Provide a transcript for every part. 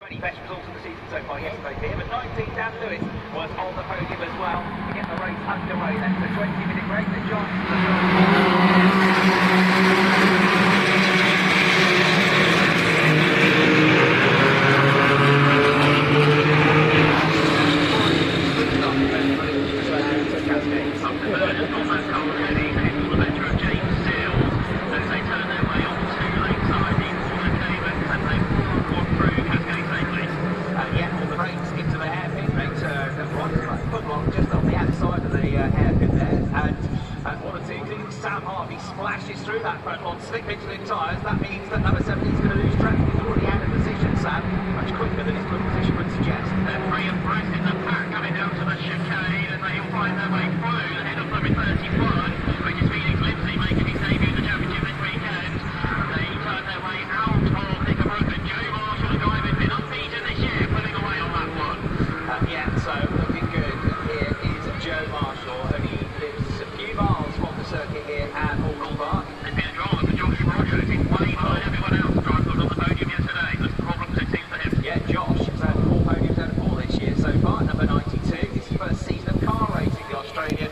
Best results of the season so far yesterday here, but 19 Dan Lewis was on the podium as well to get the race underway. That's a 20-minute break that John. Splashes through that front on slick Michelin tyres. That means that number 17 is going to lose track. He's already out of position, Sam. Much quicker than his good position would suggest. They're free and fresh in the pack coming down to the chicane, and they'll find their way through the head of number 31, which is Felix Lipsey, making his debut in the championship this weekend. They turn their way out of Nickerbrook, and Joe Marshall, the guy who's been unbeaten this year, pulling away on that one. Yeah, so looking good. Here is Joe Marshall, and he lives a few miles from the circuit here at Oulton. There's been a drama for Josh Rogers. He's way behind everyone else. Drive on the podium yesterday. There's problems, it seems, for him. Yeah, Josh has had 4 podiums out of 4 this year so far. Number 92. It's his first season of car racing, the Australian.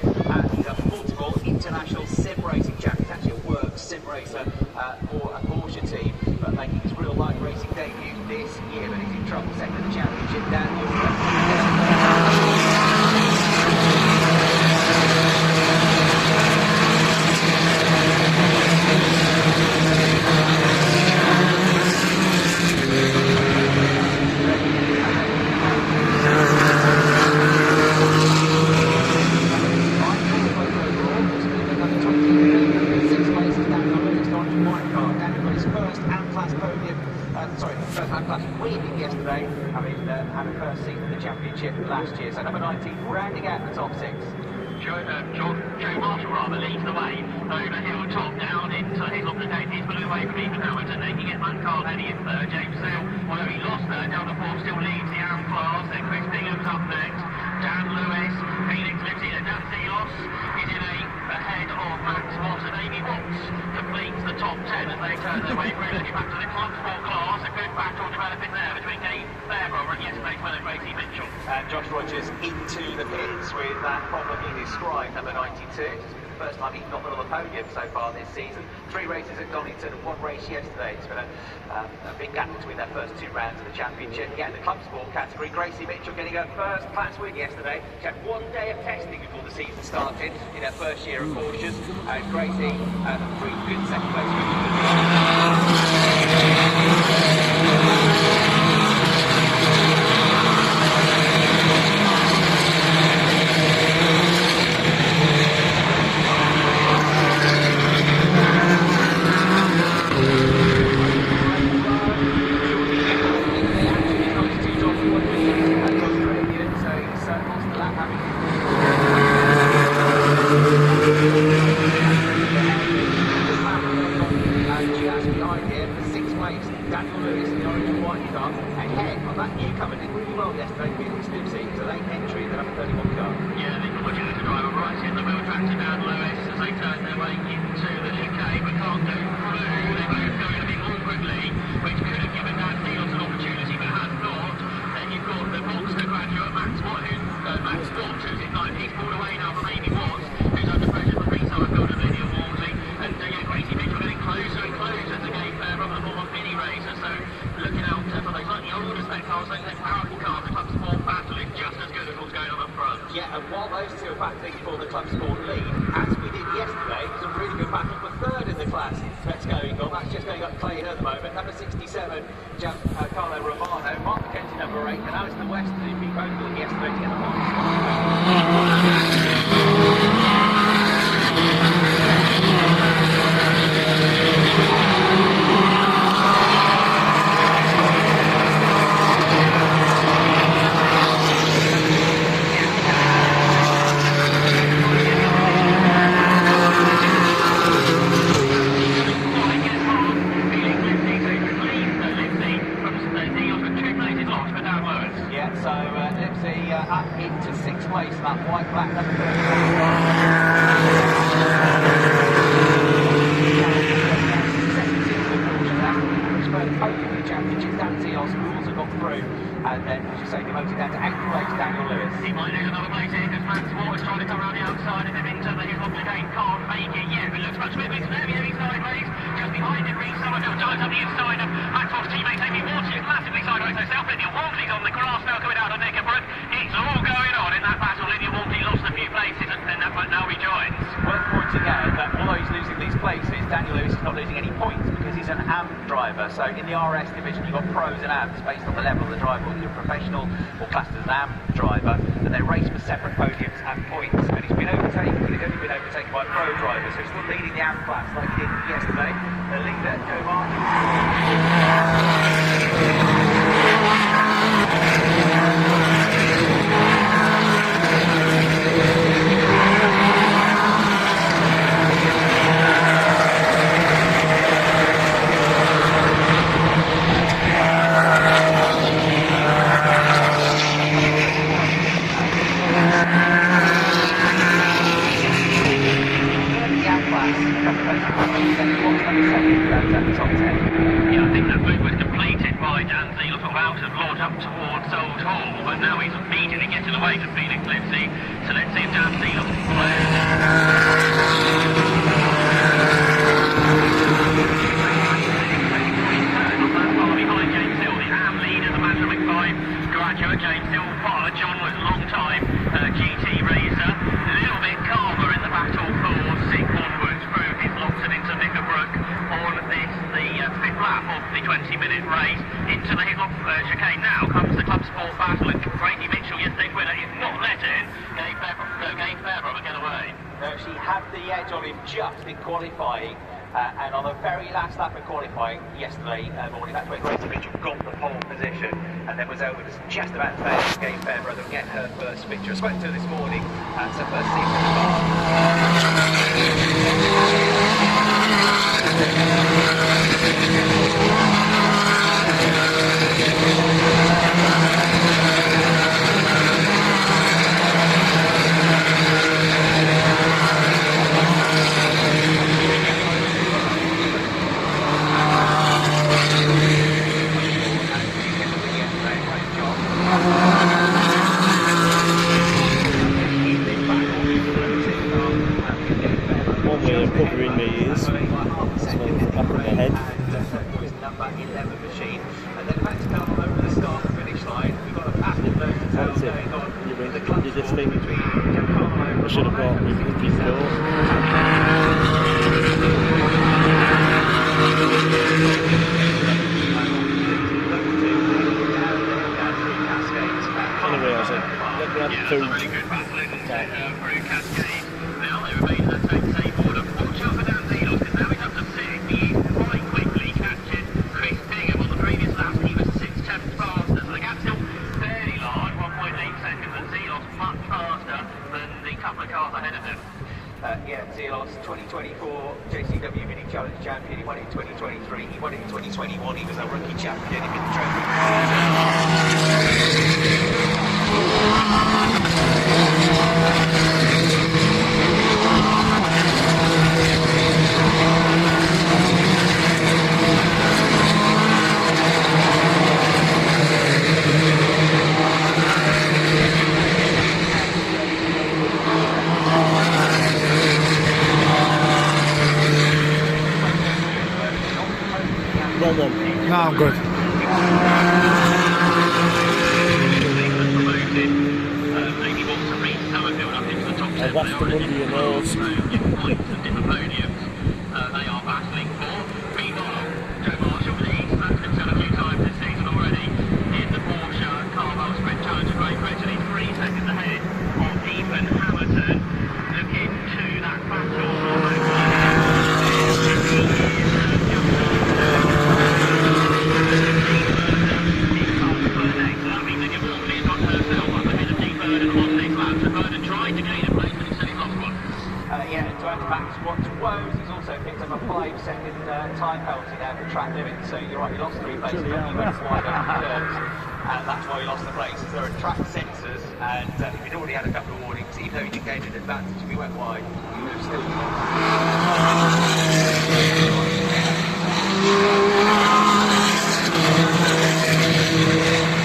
He's a multiple international sim racing champion. He's actually a work sim racer for a Porsche team, but making his real life racing debut this year. But he's in trouble. Second in the championship. Dan winning yesterday, having had a first season in the championship last year. So number 19 rounding out the top 6. Joe Marshall leads the way over the hill top down into his update. He's blew away from Ethan Hamilton. They can get Mancard heading in third. James Sale, although he lost there down the 4, still leads the AM class. Then Chris Bingham's up next. Dan Lewis, Felix Lipsey, and Dan Sealos is in ahead of Max Watts and Amy Watts completes the top 10 as they turn their way through. Looking back to the Club Sport class, a good battle developing there between Dave Fairbrother and yesterday's winner Gracie Mitchell. And Josh Rogers into the pits with that problem he described, number 92. The first time he's not been on the podium so far this season. 3 races at Donington and 1 race yesterday. It's been a big gap between their first 2 rounds of the championship. Yeah, in the Club Sport category, Gracie Mitchell getting her first class win yesterday. She had 1 day of testing before the season started in her first year of Porsches. And Gracie, 3 good second place finishes. Yeah, and while those 2 are battling for the Club Sport lead, as we did yesterday, it was a really good battle for 3rd in the class. That's going on. That's just going up clean at the moment. Number 67, Carlo Romano, Mark McKenzie number 8, and Alistair West, who'd been vocal yesterday to get the up into 6th place, that white black number 35. Second season of Porsche now, which for the podium in the championship, Dan Sealos, who also got through, and then, as you say, demoted down to 8th place, Daniel Lewis. He might lose another place here because Max Waters trying to come around the outside of him into the Hislop Chicane. Can't make it yet, but looks much better. It's very, very sideways. Just behind him, Reece Somerville dives up the inside of Max Waters' teammate Amy Waters is massively sideways. So South Lydia Walmsley's on the grass now coming out of Nickerbrook. It's all going on in that battle. Lydia Walmsley lost a few places and then that now rejoins. Worth pointing out that although he's losing these places, Daniel Lewis is not losing any points because he's an AM driver. So in the RS division, you've got pros and AMs based on the level of the driver, whether you're a professional or classed as an AM driver, and they race for separate podiums and points. And he's been overtaken, but he's only been overtaken by pro drivers. So he's still leading the AM class like he did yesterday. The leader, Joe Martin. Yeah, I think that move was completed by Dan Zeal sort of out of Lord up towards Old Hall, but now he's immediately getting away from Phoenix Livesey. So let's see if Dan Zeal behind James Hill, the AM leader, the Manchester McFly graduate. James Hill, part of John was a long time GT racer, a little bit calmer in the battle for Sig onwards through Hislopton into Nickerbrook on this, the 5th lap of the 20-minute race. Into the Hislop Chicane now comes the Club Sport battle, and Tracy Mitchell, yesterday's winner, is not let in. Gabe Fairbrother get away. No, she had the edge on him just in qualifying, and on the very last lap of qualifying yesterday morning, that's when Tracy Mitchell got the pole position, and then was over just about to fail Gabe Fairbrother get her first picture. I spoke to her this morning, it's her first season in the car. Covering me ears, as well as the back of my head. Number 11 machine, and then about to come over the start and finish line. We've got a massive load of tail going on in the clutch You just think between Carwow. I should have bought me cookies door. Anyway, I was like, let me have food. Really good battle through Cascade. Now they remain at the same order. Watch out for Dan Zeal, because now he's up to 6th. He quite quickly captured Chris Bingham on the previous lap. He was 6/10 faster, so the gap's still fairly large, 1.8 seconds, and Zeal's much faster than the couple of cars ahead of him. Yeah, Zelos, 2024 JCW Mini Challenge champion. He won it in 2023. He won it in 2021. He was a rookie champion in mid-trophy. Well done. No, I'm good. I whacked them under your nose. Points and different podiums they are battling for. Meanwhile, Joe Marshall leads. That's been said a few times this season already in the Porsche Carwow Sprint Challenge of Great Britain. He's 3 seconds ahead of Ethan Hamilton. Looking to that battle. He's also picked up a 5-second time penalty there for track limit. So you're right, he lost 3 places, but he went wide open curves, and that's why he lost the places. There are track sensors, and if he'd already had a couple of warnings, even though he did gain an advantage, if he went wide, he would have still lost.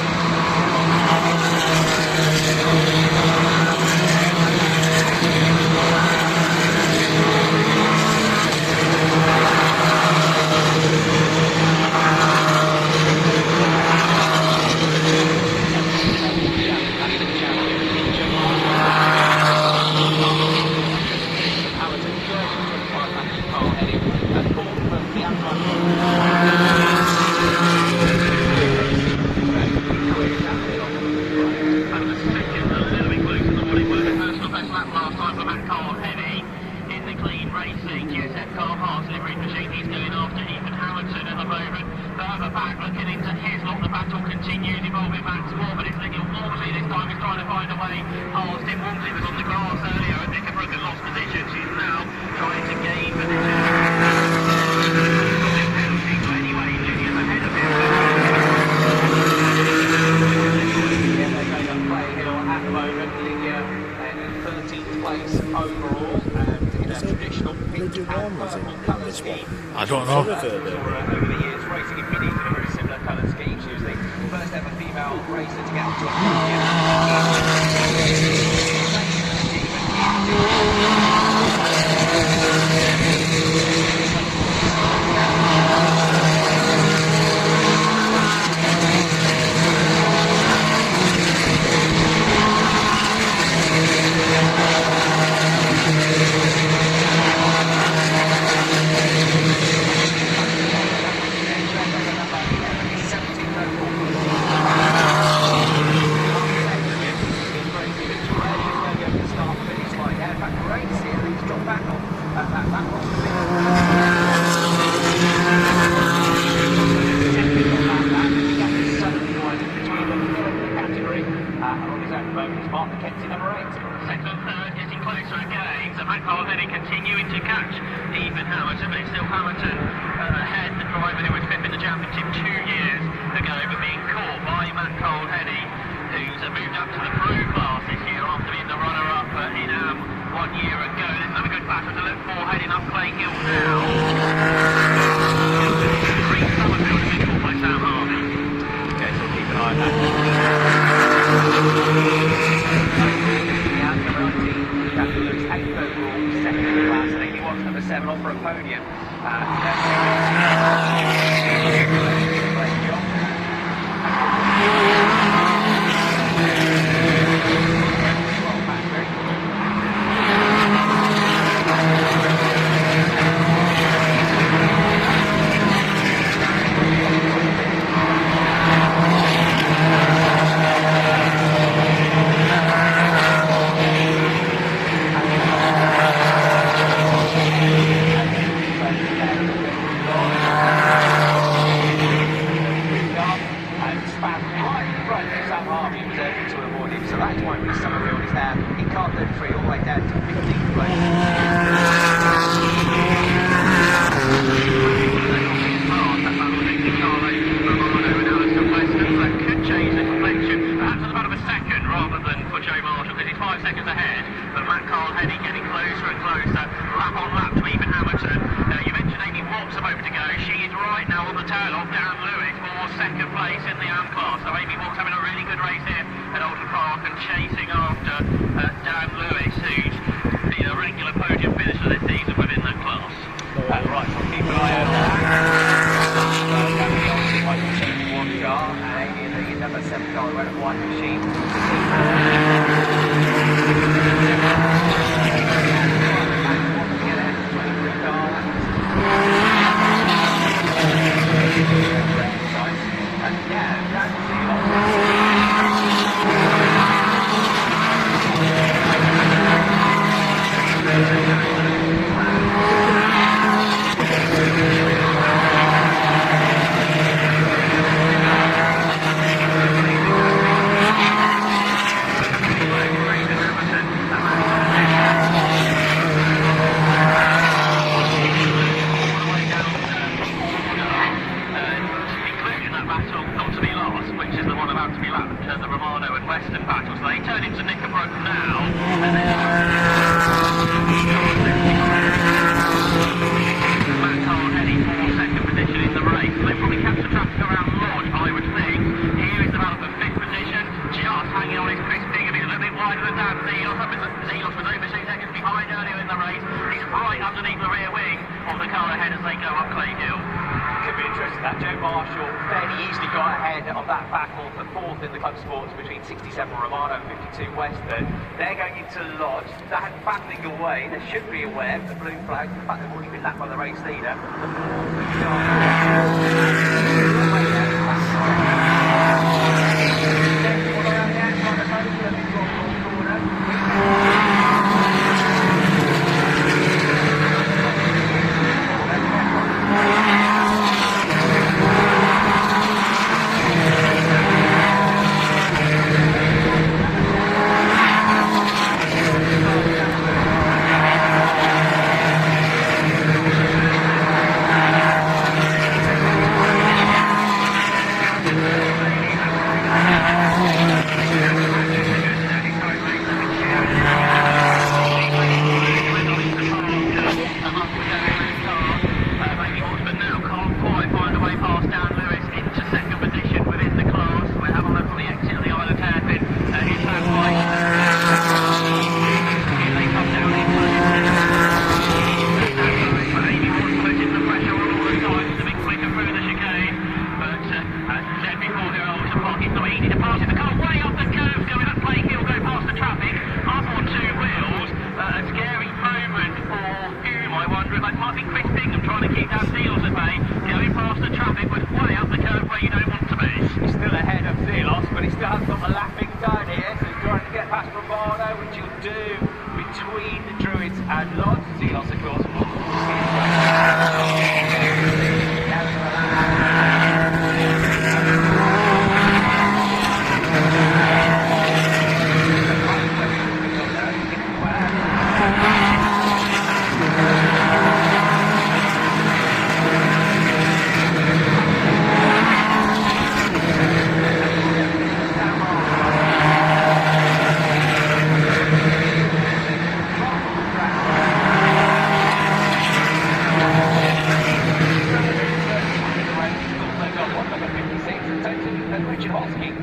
Max Morgan is Liggett. Walmsley this time is trying to find a way past him. Walmsley was on the grass earlier and Knickerbrook had lost position. She's now trying to gain position. So anyway, Lydia's ahead of him. Yeah, they're going up Play Hill at the moment. Lydia in 13th place overall. In a traditional pink and purple colour scheme. I don't know. Over the years, racing in minis in a very similar colour scheme. She was the first ever female racer to get up to a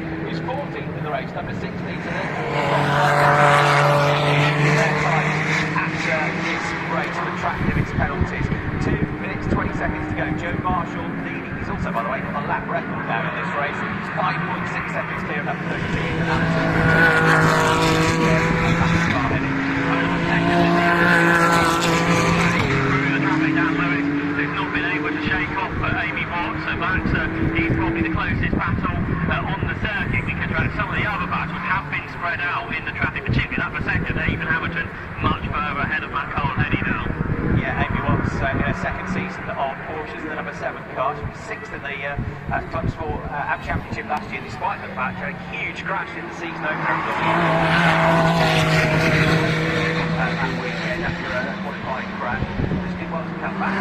who's 14th in the race, number 6 Peter. After this race, the track limits penalties. 2 minutes 20 seconds to go. Joe Marshall leading. He's also, by the way, got a lap record now in this race. 5.6 seconds clear of number 13. He's probably the closest battle on the circuit, because some of the other battles have been spread out in the traffic, particularly that for second. Even Hamilton much further ahead of Matt Cole-Henny now. Yeah, Amy Watts in her second season of Porsches in the number 7 car. She was 6th in the Club Sport Am Championship last year, despite the fact she had a huge crash in the season opener. That weekend after a qualifying crash. Just did well to come back.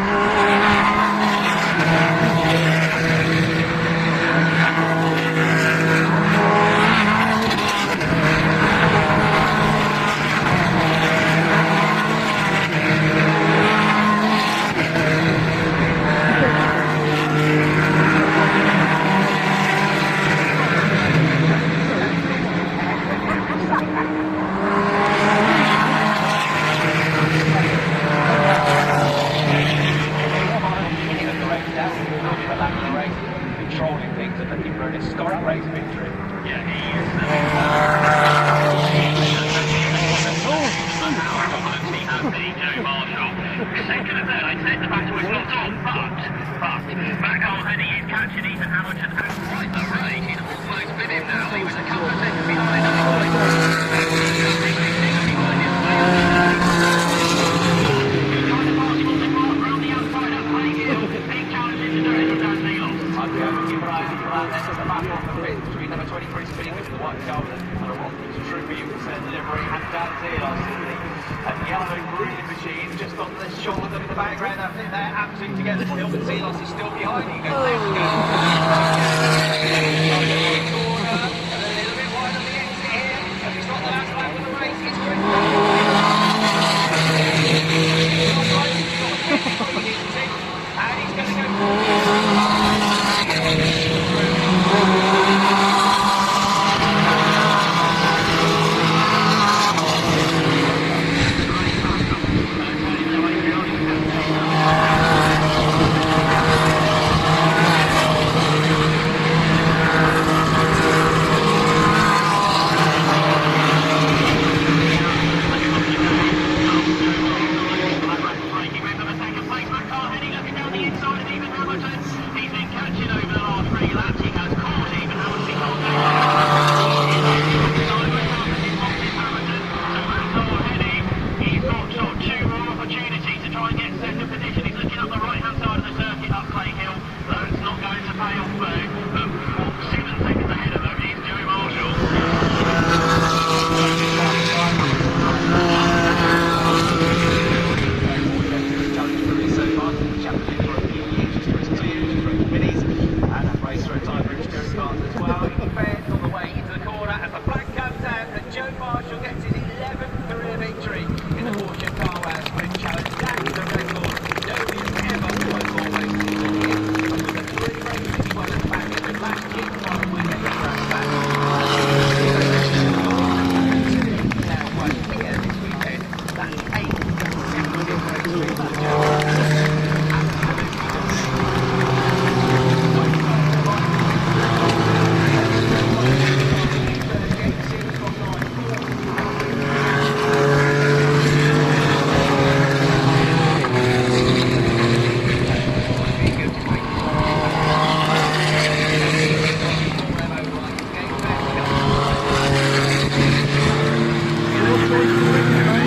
Controlling things and looking for an historic race victory. Yeah, he is. Joe Marshall. Second and third, I'd say the battle was not on, but Matt Cole-Henny is catching Ethan Hamilton at quite the rate. He's almost with him now. He was a couple of seconds behind. Between number 23 spinning with the white gold and a rock trooper you can say delivery and Dan Zelos and the yellow grooving machine just on the shoulder in the background. I think they're absolutely together. Zelos is still behind. He goes, there we go.